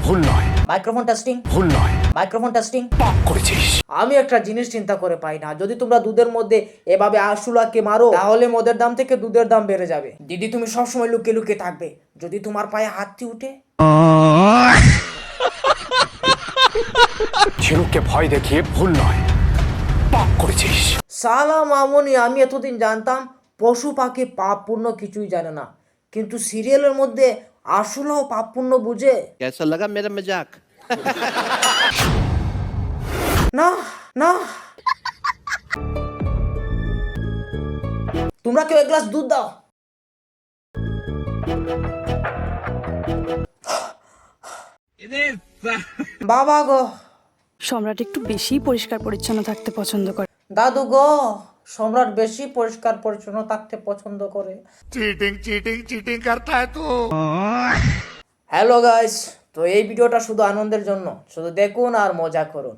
ভুল নয়। Microphone testing, ভুল নয়। Microphone testing. পাপ করেছিস। আমি একটা জিনিস চিন্তা করে পাই না, যদি তোমরা দুধের মধ্যে এভাবে আরশোলাকে মারো তাহলে মদের দাম থেকে দুধের দাম বেড়ে যাবে। দিদি তুমি সবসময় লুকিয়ে লুকিয়ে থাকবে, যদি তোমার পায়ে হাতটি উঠে। ঝিনুককে ভয় দেখিয়ে ভুল নয়, পাপ করেছিস। সালা মামুনি, আমি এতদিন জানতাম পশু পাখি পাপ পুণ্য কিছুই জানে না, কিন্তু সিরিয়ালের মধ্যে আরশোলাও পাপ পুণ্য বুঝে। कैसा लगा मेरा मजाक? না না, তোমরা কেউ এক গ্লাস দুধ দাও। বাবা গো, সম্রাট একটু বেশি পরিষ্কার পরিচ্ছন্ন থাকতে পছন্দ করে। দাদু গো, সম্রাট বেশি পরিষ্কার পরিচ্ছন্ন থাকতে পছন্দ করে। চিটিং চিটিং চিটিং করতা হ্যায় তু। হ্যালো গাইস, তো এই ভিডিওটা শুধু আনন্দের জন্য, শুধু দেখুন আর মজা করুন।